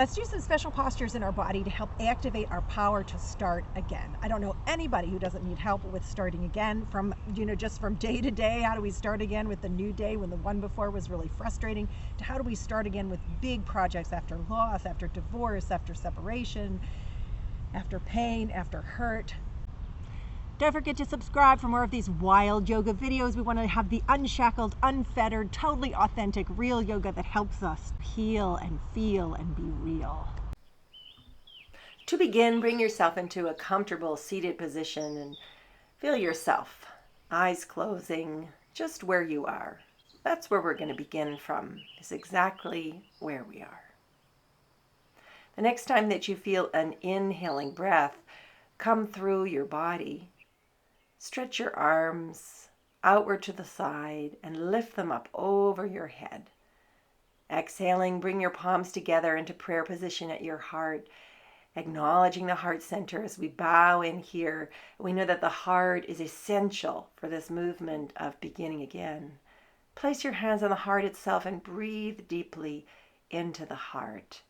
Let's do some special postures in our body to help activate our power to start again. I don't know anybody who doesn't need help with starting again from, just from day to day. How do we start again with the new day when the one before was really frustrating? To how do we start again with big projects after loss, after divorce, after separation, after pain, after hurt? Don't forget to subscribe for more of these wild yoga videos. We want to have the unshackled, unfettered, totally authentic, real yoga that helps us heal and feel and be real. To begin, bring yourself into a comfortable seated position and feel yourself. Eyes closing, just where you are. That's where we're going to begin from, is exactly where we are. The next time that you feel an inhaling breath come through your body, stretch your arms outward to the side and lift them up over your head. Exhaling, bring your palms together into prayer position at your heart, acknowledging the heart center as we bow in here. We know that the heart is essential for this movement of beginning again. Place your hands on the heart itself and breathe deeply into the heart.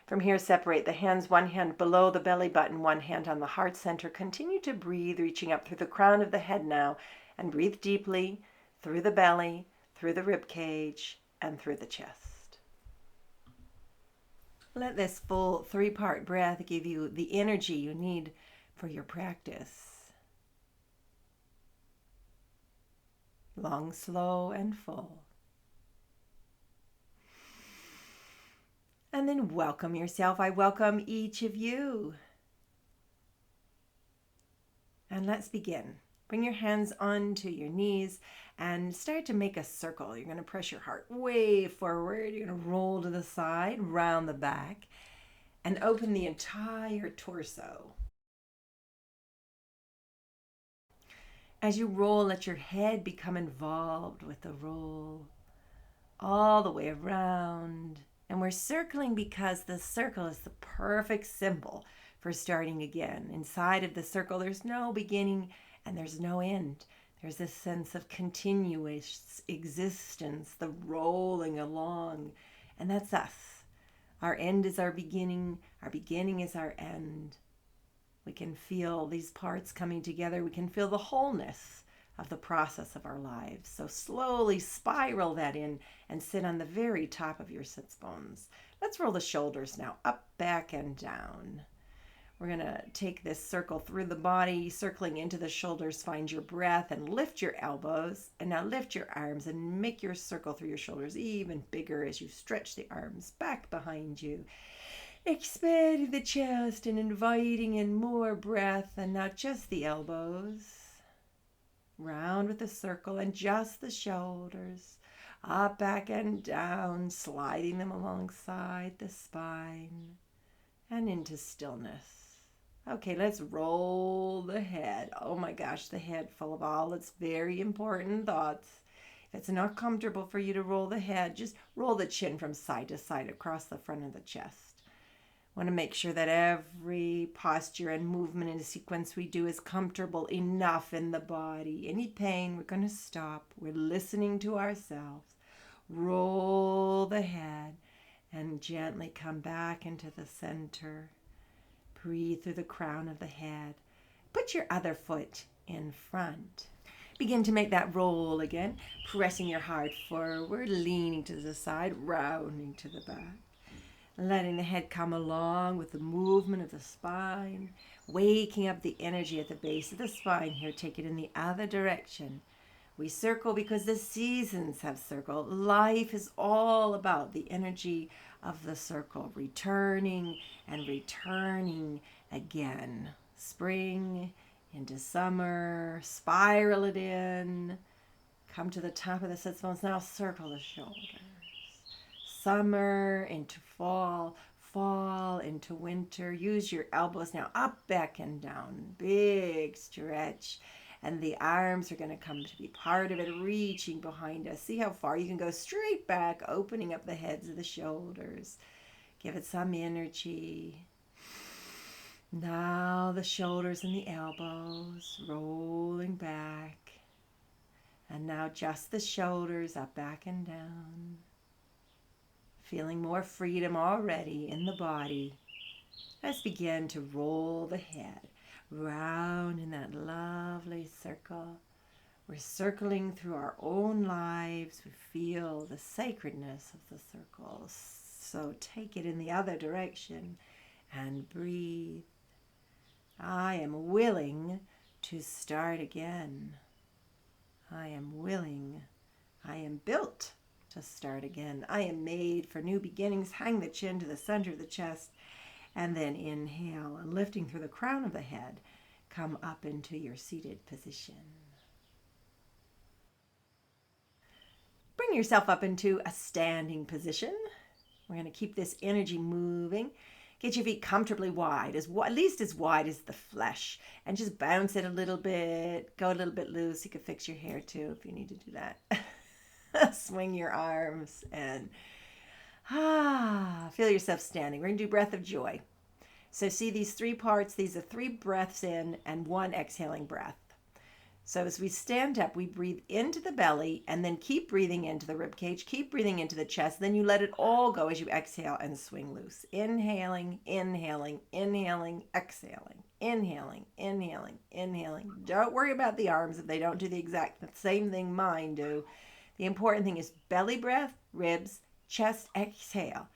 From here, separate the hands, one hand below the belly button, one hand on the heart center. Continue to breathe, reaching up through the crown of the head now, and breathe deeply through the belly, through the rib cage, and through the chest. Let this full 3-part breath give you the energy you need for your practice. Long, slow, and full. And then welcome yourself. I welcome each of you. And let's begin. Bring your hands onto your knees and start to make a circle. You're going to press your heart way forward. You're going to roll to the side, round the back, and open the entire torso. As you roll, let your head become involved with the roll all the way around. And we're circling because the circle is the perfect symbol for starting again. Inside of the circle, there's no beginning and there's no end. There's this sense of continuous existence, the rolling along. And that's us. Our end is our beginning is our end. We can feel these parts coming together. We can feel the wholeness of the process of our lives. So slowly spiral that in and sit on the very top of your sits bones. Let's roll the shoulders now, up, back, and down. We're going to take this circle through the body, circling into the shoulders. Find your breath and lift your elbows. And now lift your arms and make your circle through your shoulders even bigger as you stretch the arms back behind you. Expanding the chest and inviting in more breath, and not just the elbows. Round with the circle and just the shoulders, up, back, and down, sliding them alongside the spine and into stillness. Okay, let's roll the head. Oh my gosh, the head full of all its very important thoughts. If it's not comfortable for you to roll the head, just roll the chin from side to side across the front of the chest. Want to make sure that every posture and movement in the sequence we do is comfortable enough in the body. Any pain, we're going to stop. We're listening to ourselves. Roll the head and gently come back into the center. Breathe through the crown of the head. Put your other foot in front. Begin to make that roll again, pressing your heart forward, leaning to the side, rounding to the back. Letting the head come along with the movement of the spine, waking up the energy at the base of the spine here. Take it in the other direction. We circle because the seasons have circled. Life is all about the energy of the circle, returning and returning again. Spring into summer, spiral it in. Come to the top of the sits bones. Now circle the shoulders. Summer into fall, fall into winter. Use your elbows now up, back, and down. Big stretch. And the arms are going to come to be part of it, reaching behind us. See how far you can go straight back, opening up the heads of the shoulders. Give it some energy. Now the shoulders and the elbows rolling back. now just the shoulders up, back, and down. Feeling more freedom already in the body. Let's begin to roll the head round in that lovely circle. We're circling through our own lives. We feel the sacredness of the circle. So take it in the other direction and breathe. I am willing to start again. I am willing. I am built to start again. I am made for new beginnings. Hang the chin to the center of the chest, and then inhale, and lifting through the crown of the head, come up into your seated position. Bring yourself up into a standing position. We're going to keep this energy moving. Get your feet comfortably wide, at least as wide as the flesh, and just bounce it a little bit. Go a little bit loose. You can fix your hair too if you need to do that. Swing your arms and feel yourself standing. We're going to do breath of joy. So see these three parts. These are 3 breaths in and 1 exhaling breath. So as we stand up, we breathe into the belly and then keep breathing into the rib cage, keep breathing into the chest. Then you let it all go as you exhale and swing loose. Inhaling, inhaling, inhaling, exhaling, inhaling, inhaling, inhaling. Don't worry about the arms if they don't do the exact same thing mine do. The important thing is belly breath, ribs, chest, exhale.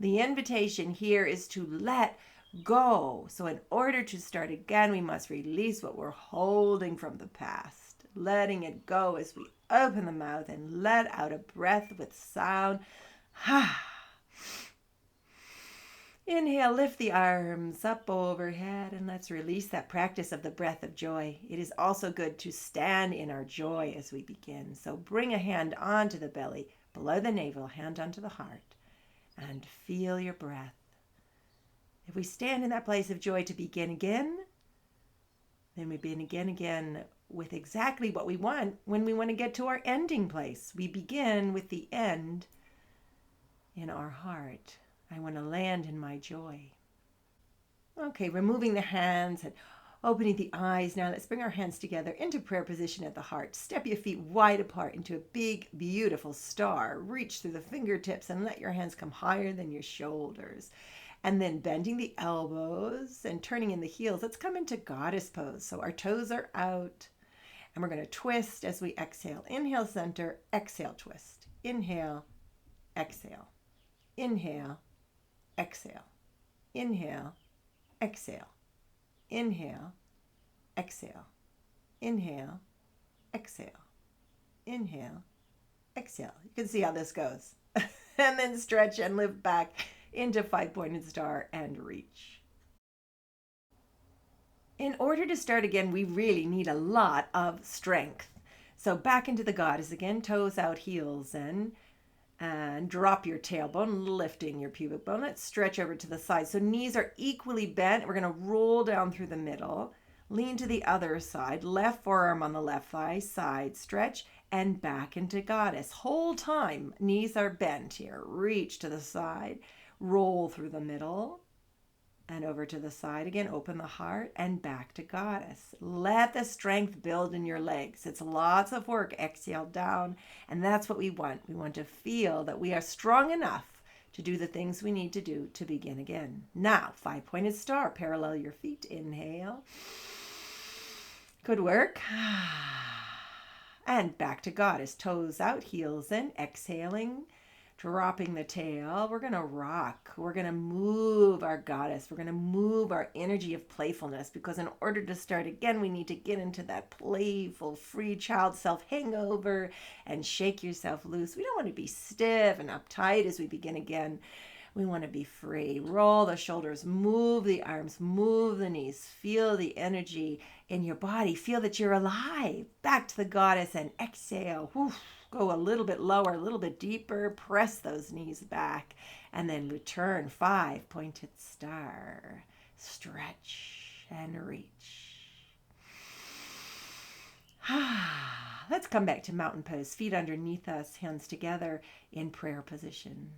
The invitation here is to let go. So in order to start again, we must release what we're holding from the past. Letting it go as we open the mouth and let out a breath with sound. Inhale, lift the arms up overhead, and let's release that practice of the breath of joy. It is also good to stand in our joy as we begin. So bring a hand onto the belly, below the navel, hand onto the heart. And feel your breath. If we stand in that place of joy to begin again, then we begin again with exactly what we want when we want to get to our ending place. We begin with the end in our heart. I want to land in my joy. Okay, removing the hands and opening the eyes. Now let's bring our hands together into prayer position at the heart. Step your feet wide apart into a big, beautiful star. Reach through the fingertips and let your hands come higher than your shoulders. And then bending the elbows and turning in the heels. Let's come into goddess pose. So our toes are out. And we're going to twist as we exhale. Inhale, center. Exhale, twist. Inhale, exhale. Inhale, exhale. Inhale, exhale. Inhale, exhale, inhale, exhale, inhale, exhale. You can see how this goes. And then stretch and lift back into 5-pointed star and reach. In order to start again, we really need a lot of strength. So back into the goddess again, toes out, heels in. And drop your tailbone, lifting your pubic bone. Let's stretch over to the side. So knees are equally bent. We're going to roll down through the middle. Lean to the other side. Left forearm on the left thigh. Side stretch. And back into goddess. Whole time, knees are bent here. Reach to the side. Roll through the middle. And over to the side again, open the heart and back to goddess. Let the strength build in your legs. It's lots of work. Exhale down. And that's what we want. We want to feel that we are strong enough to do the things we need to do to begin again. Now, 5-pointed star. Parallel your feet. Inhale. Good work. And back to goddess. Toes out, heels in. Exhaling. Dropping the tail, we're going to rock. We're going to move our goddess. We're going to move our energy of playfulness, because in order to start again, we need to get into that playful, free child self hangover and shake yourself loose. We don't want to be stiff and uptight as we begin again. We want to be free. Roll the shoulders, move the arms, move the knees. Feel the energy in your body. Feel that you're alive. Back to the goddess and exhale. Whew. Go a little bit lower, a little bit deeper. Press those knees back and then return. 5-pointed star. Stretch and reach. Let's come back to mountain pose. Feet underneath us, hands together in prayer position.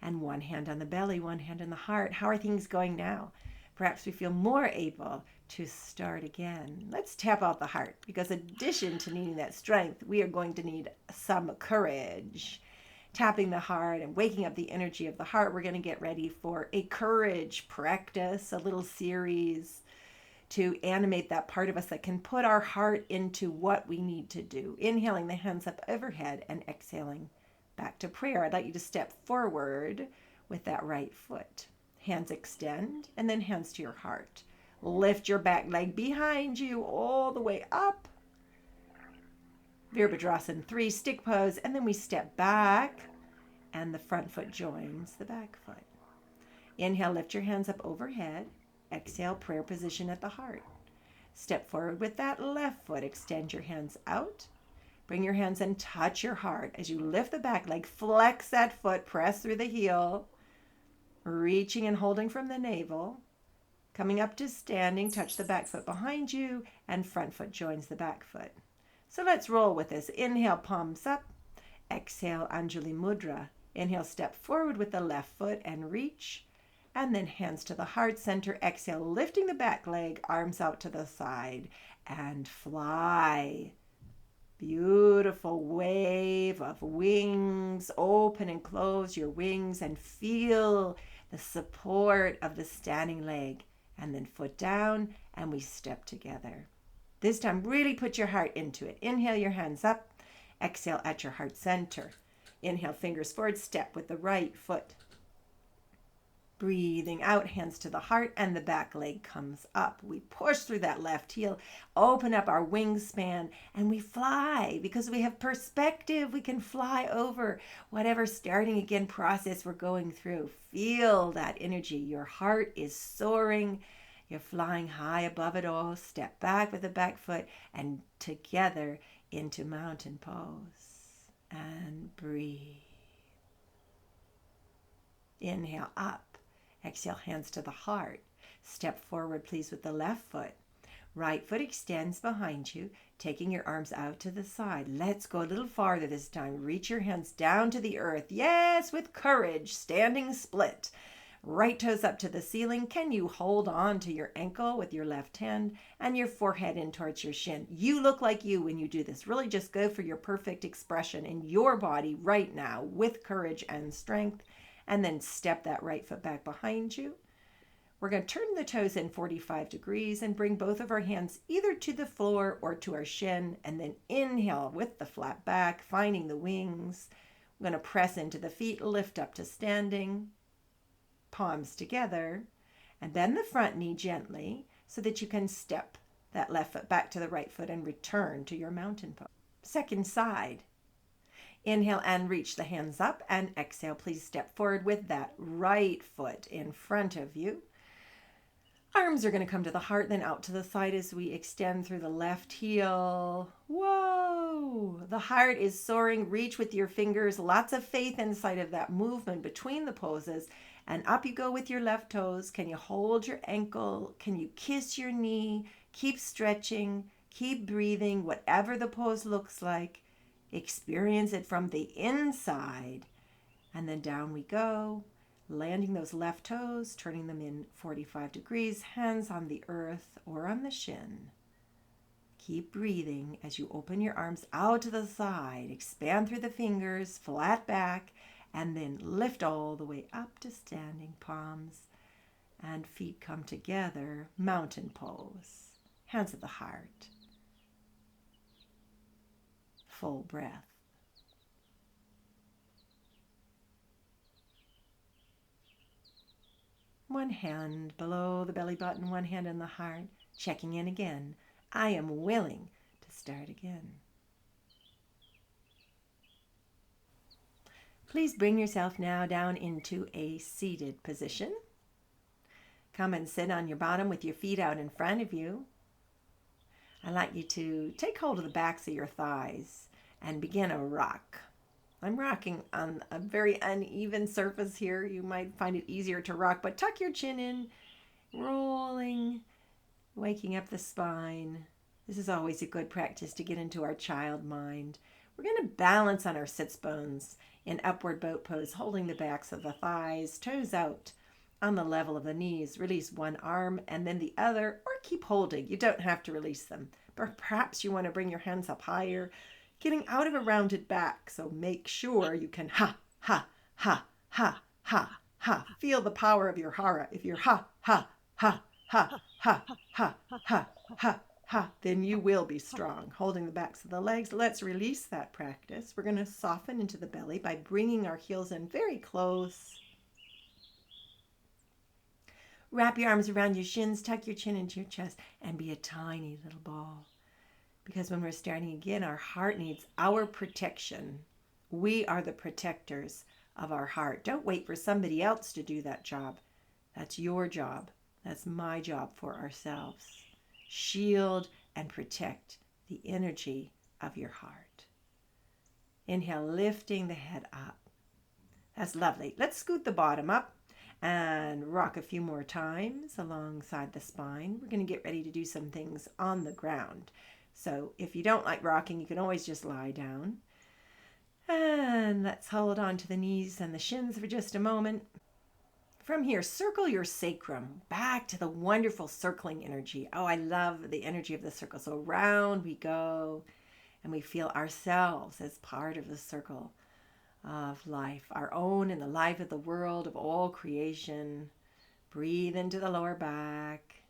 And one hand on the belly, one hand on the heart. How are things going now? perhaps we feel more able to start again. Let's tap out the heart, because in addition to needing that strength, we are going to need some courage. Tapping the heart and waking up the energy of the heart, we're going to get ready for a courage practice, a little series to animate that part of us that can put our heart into what we need to do. Inhaling the hands up overhead and exhaling back to prayer. I'd like you to step forward with that right foot. Hands extend and then hands to your heart. Lift your back leg behind you all the way up. Virabhadrasana 3, stick pose, and then we step back and the front foot joins the back foot. Inhale, lift your hands up overhead. Exhale, prayer position at the heart. Step forward with that left foot. Extend your hands out. Bring your hands and touch your heart. As you lift the back leg, flex that foot, press through the heel, reaching and holding from the navel. Coming up to standing, touch the back foot behind you, and front foot joins the back foot. So let's roll with this. Inhale, palms up. Exhale, Anjali Mudra. Inhale, step forward with the left foot and reach. And then hands to the heart center. Exhale, lifting the back leg, arms out to the side, and fly. Beautiful wave of wings. Open and close your wings and feel the support of the standing leg. And then foot down, and we step together. This time, really put your heart into it. Inhale, your hands up. Exhale at your heart center. Inhale, fingers forward, step with the right foot. Breathing out, hands to the heart, and the back leg comes up. We push through that left heel, open up our wingspan, and we fly. Because we have perspective, we can fly over whatever starting again process we're going through. Feel that energy. Your heart is soaring. You're flying high above it all. Step back with the back foot and together into mountain pose. And breathe. Inhale up. Exhale, hands to the heart. Step forward, please, with the left foot. Right foot extends behind you, taking your arms out to the side. Let's go a little farther this time. Reach your hands down to the earth. Yes, with courage, standing split. Right toes up to the ceiling. Can you hold on to your ankle with your left hand and your forehead in towards your shin? You look like you when you do this. Really just go for your perfect expression in your body right now with courage and strength. And then step that right foot back behind you. We're going to turn the toes in 45 degrees and bring both of our hands either to the floor or to our shin. And then inhale with the flat back, finding the wings. We're going to press into the feet, lift up to standing, palms together, and bend the front knee gently so that you can step that left foot back to the right foot and return to your mountain pose. Second side. Inhale and reach the hands up, and exhale, please step forward with that right foot in front of you. Arms are going to come to the heart, then out to the side as we extend through the left heel. Whoa! The heart is soaring. Reach with your fingers. Lots of faith inside of that movement between the poses. And up you go with your left toes. Can you hold your ankle? Can you kiss your knee? Keep stretching. Keep breathing, whatever the pose looks like. Experience it from the inside. And then down we go, landing those left toes, turning them in 45 degrees, hands on the earth or on the shin. Keep breathing as you open your arms out to the side, expand through the fingers, flat back, and then lift all the way up to standing, palms and feet come together, mountain pose, hands at the heart. Full breath. One hand below the belly button, one hand in the heart, checking in again. I am willing to start again. Please bring yourself now down into a seated position. Come and sit on your bottom with your feet out in front of you. I'd like you to take hold of the backs of your thighs and begin a rock. I'm rocking on a very uneven surface here. You might find it easier to rock, but tuck your chin in, rolling, waking up the spine. This is always a good practice to get into our child mind. We're going to balance on our sits bones in upward boat pose, holding the backs of the thighs, toes out, on the level of the knees. Release one arm and then the other, or keep holding. You don't have to release them. But perhaps you want to bring your hands up higher, getting out of a rounded back. So make sure you can ha, ha, ha, ha, ha, ha. Feel the power of your hara. If you're ha, ha, ha, ha, ha, ha, ha, ha, ha, then you will be strong. Holding the backs of the legs. Let's release that practice. We're going to soften into the belly by bringing our heels in very close. Wrap your arms around your shins, tuck your chin into your chest, and be a tiny little ball. Because when we're starting again, our heart needs our protection. We are the protectors of our heart. Don't wait for somebody else to do that job. That's your job. That's my job for ourselves. Shield and protect the energy of your heart. Inhale, lifting the head up. That's lovely. Let's scoot the bottom up and rock a few more times alongside the spine. We're going to get ready to do some things on the ground. So if you don't like rocking, you can always just lie down. And let's hold on to the knees and the shins for just a moment. From here, circle your sacrum back to the wonderful circling energy. Oh, I love the energy of the circle. So round we go, and we feel ourselves as part of the circle of life, our own and the life of the world, of all creation. Breathe into the lower back.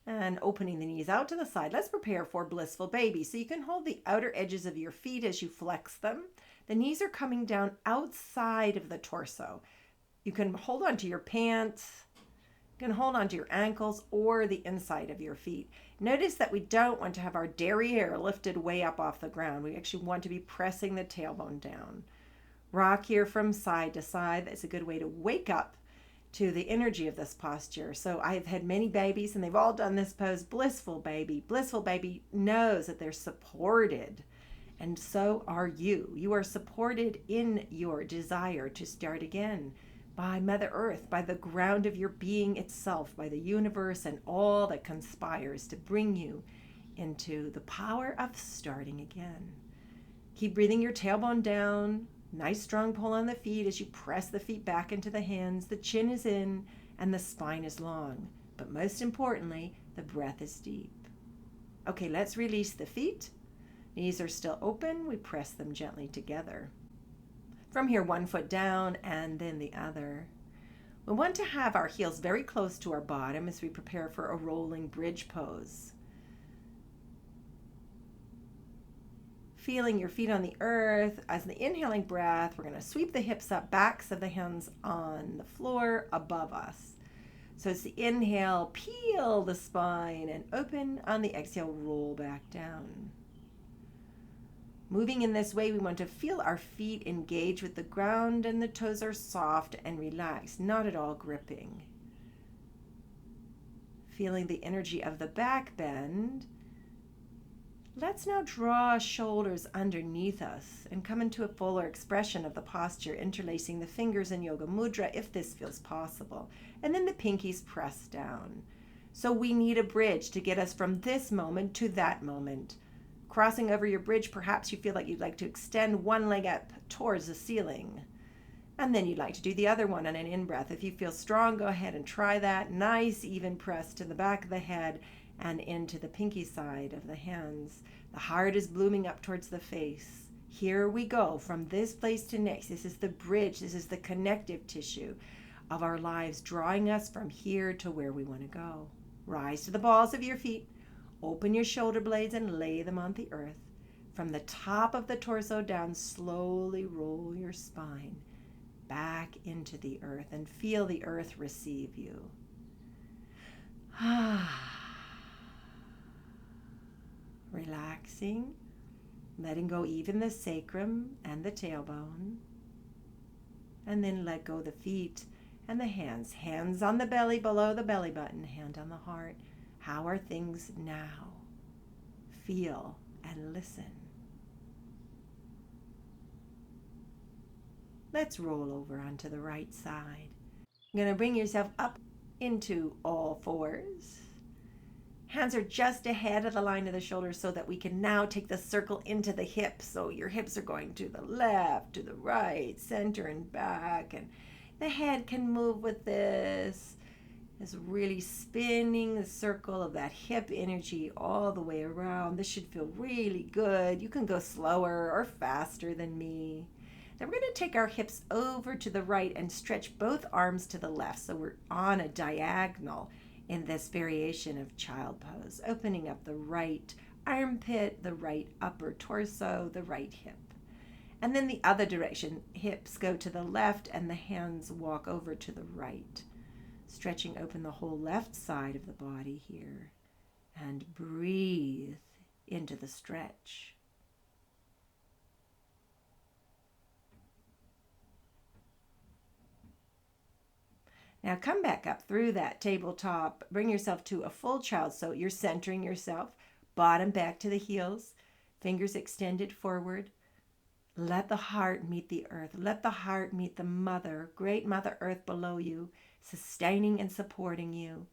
And opening the knees out to the side. Let's prepare for blissful baby. So you can hold the outer edges of your feet as you flex them. The knees are coming down outside of the torso. You can hold on to your pants. You can hold on to your ankles or the inside of your feet. Notice that we don't want to have our derriere lifted way up off the ground. We actually want to be pressing the tailbone down. Rock here from side to side. That's a good way to wake up to the energy of this posture. So I've had many babies and they've all done this pose. Blissful baby. Blissful baby knows that they're supported. And so are you. You are supported in your desire to start again by Mother Earth, by the ground of your being itself, by the universe and all that conspires to bring you into the power of starting again. Keep breathing your tailbone down. Nice strong pull on the feet as you press the feet back into the hands. The chin is in and the spine is long. But most importantly, the breath is deep. Okay, let's release the feet. Knees are still open. We press them gently together. From here, one foot down and then the other. We want to have our heels very close to our bottom as we prepare for a rolling bridge pose. Feeling your feet on the earth. As the inhaling breath, we're going to sweep the hips up, backs of the hands on the floor above us. So it's the inhale, peel the spine and open. On the exhale, roll back down. Moving in this way, we want to feel our feet engage with the ground and the toes are soft and relaxed, not at all gripping. Feeling the energy of the back bend. Let's now draw shoulders underneath us and come into a fuller expression of the posture, interlacing the fingers in Yoga Mudra if this feels possible. And then the pinkies press down. So we need a bridge to get us from this moment to that moment. Crossing over your bridge, perhaps you feel like you'd like to extend one leg up towards the ceiling. And then you'd like to do the other one on an in-breath. If you feel strong, go ahead and try that. Nice even press to the back of the head and into the pinky side of the hands. The heart is blooming up towards the face. Here we go from this place to next. This is the bridge. This is the connective tissue of our lives, drawing us from here to where we want to go. Rise to the balls of your feet. Open your shoulder blades and lay them on the earth. From the top of the torso down, slowly roll your spine back into the earth and feel the earth receive you. Relaxing, letting go even the sacrum and the tailbone. And then let go the feet and the hands. Hands on the belly, below the belly button, hand on the heart. How are things now? Feel and listen. Let's roll over onto the right side. You're going to bring yourself up into all fours. Hands are just ahead of the line of the shoulders so that we can now take the circle into the hips. So your hips are going to the left, to the right, center and back. And the head can move with this. Is really spinning the circle of that hip energy all the way around. This should feel really good. You can go slower or faster than me. Then we're going to take our hips over to the right and stretch both arms to the left. So we're on a diagonal in this variation of child pose, opening up the right armpit, the right upper torso, the right hip. And then the other direction, hips go to the left and the hands walk over to the right. Stretching open the whole left side of the body here, and breathe into the stretch. Now come back up through that tabletop. Bring yourself to a full child. So you're centering yourself, bottom back to the heels, fingers extended forward. Let the heart meet the earth. Let the heart meet the mother, great Mother Earth below you, sustaining and supporting you.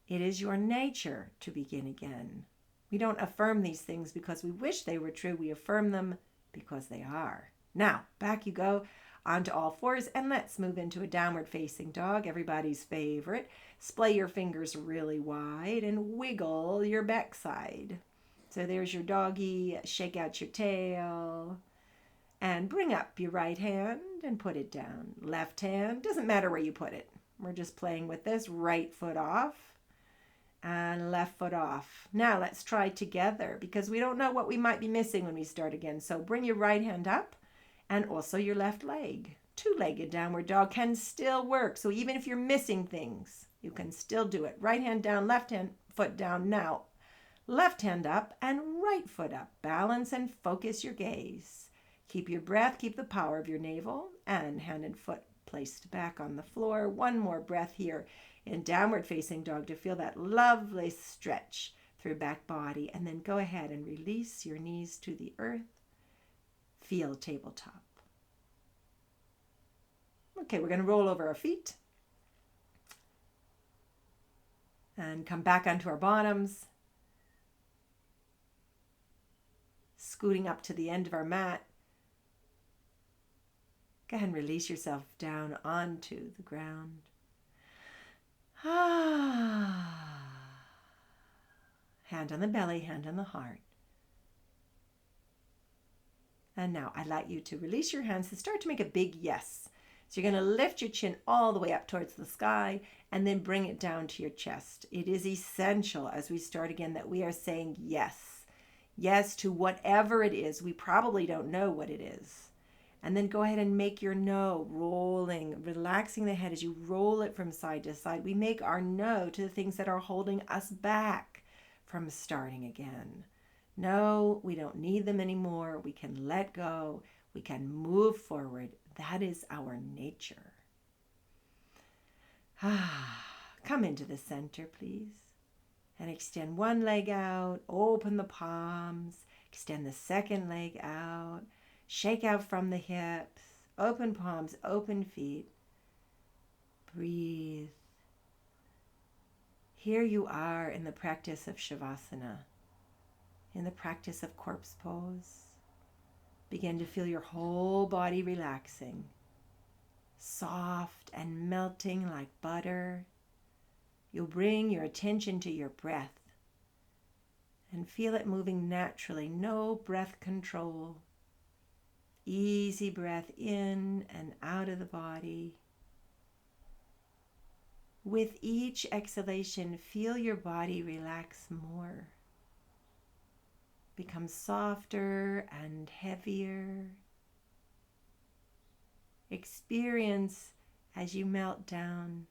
It is your nature to begin again. We don't affirm these things because we wish they were true. We affirm them because they are. Now, back you go onto all fours, and let's move into a downward facing dog, everybody's favorite. Splay your fingers really wide and wiggle your backside. So there's your doggy. Shake out your tail. And bring up your right hand and put it down. Left hand, doesn't matter where you put it. We're just playing with this. Right foot off and left foot off. Now let's try together because we don't know what we might be missing when we start again. So bring your right hand up and also your left leg. Two-legged downward dog can still work. So even if you're missing things, you can still do it. Right hand down, left hand foot down. Now, left hand up and right foot up. Balance and focus your gaze. Keep your breath, keep the power of your navel, and hand and foot placed back on the floor. One more breath here in downward facing dog to feel that lovely stretch through back body. And then go ahead and release your knees to the earth. Feel tabletop. Okay, we're going to roll over our feet. And come back onto our bottoms. Scooting up to the end of our mat. Go ahead and release yourself down onto the ground. Hand on the belly, hand on the heart. And now I'd like you to release your hands and start to make a big yes. So you're going to lift your chin all the way up towards the sky and then bring it down to your chest. It is essential as we start again that we are saying yes. Yes to whatever it is. We probably don't know what it is. And then go ahead and make your no rolling, relaxing the head as you roll it from side to side. We make our no to the things that are holding us back from starting again. No, we don't need them anymore. We can let go. We can move forward. That is our nature. Come into the center, please. And extend one leg out. Open the palms. Extend the second leg out. Shake out from the hips, open palms, open feet. Breathe. Here you are in the practice of Shavasana, in the practice of corpse pose. Begin to feel your whole body relaxing, soft and melting like butter. You'll bring your attention to your breath and feel it moving naturally, no breath control. Easy breath in and out of the body. With each exhalation, feel your body relax more. Become softer and heavier. Experience as you melt down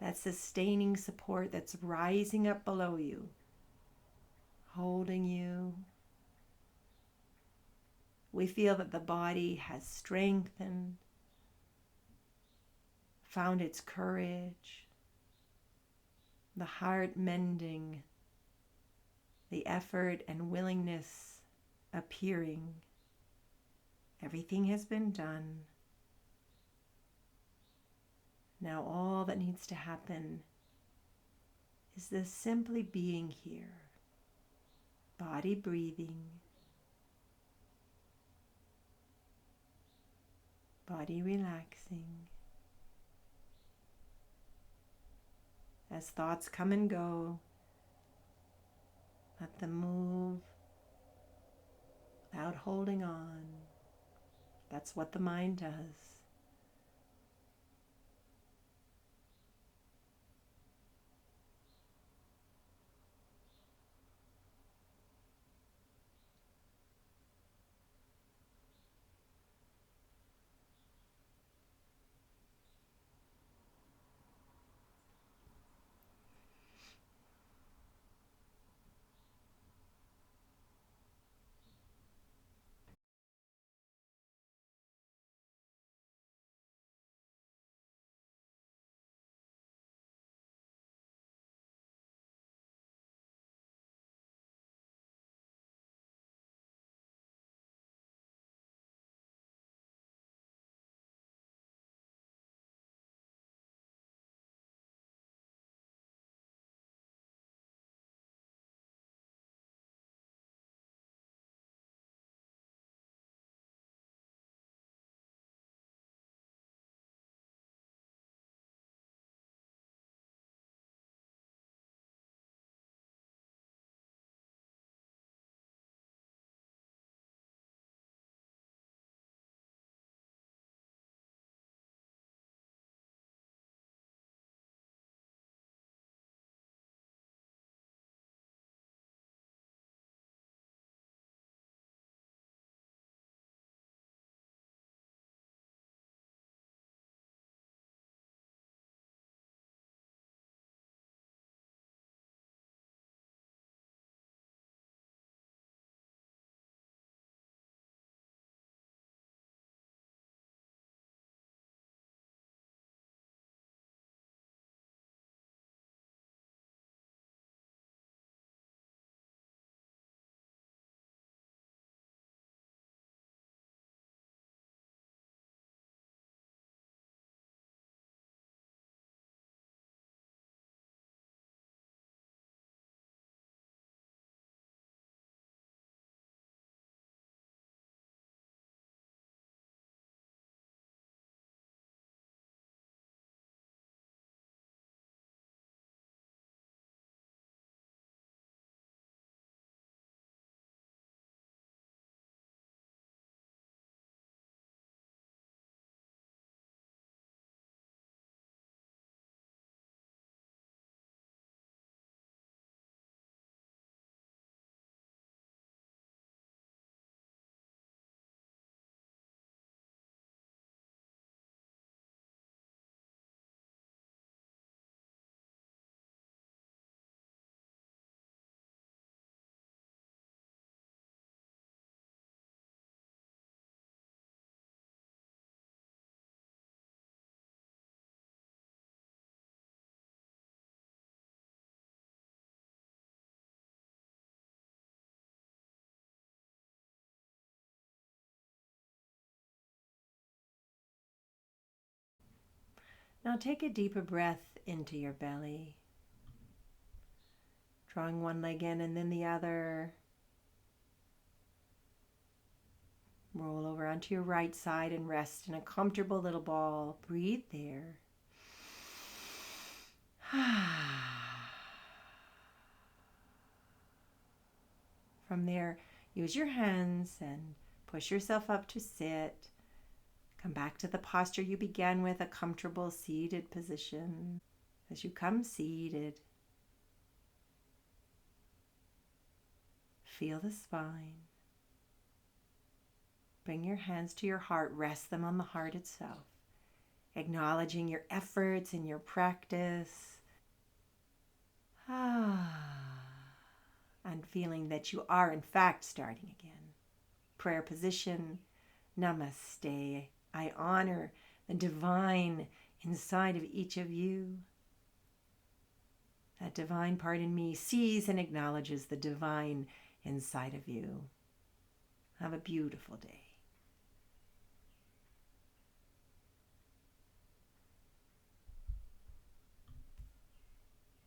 that sustaining support that's rising up below you, holding you. We feel that the body has strengthened, found its courage, the heart mending, the effort and willingness appearing. Everything has been done. Now all that needs to happen is this simply being here, body breathing, body relaxing. As thoughts come and go, let them move without holding on. That's what the mind does. Now take a deeper breath into your belly, drawing one leg in and then the other. Roll over onto your right side and rest in a comfortable little ball. Breathe there. From there, use your hands and push yourself up to sit. Come back to the posture you began with, a comfortable seated position. As you come seated, feel the spine. Bring your hands to your heart, rest them on the heart itself, acknowledging your efforts and your practice. And feeling that you are in fact starting again. Prayer position, namaste. I honor the divine inside of each of you. That divine part in me sees and acknowledges the divine inside of you. Have a beautiful day.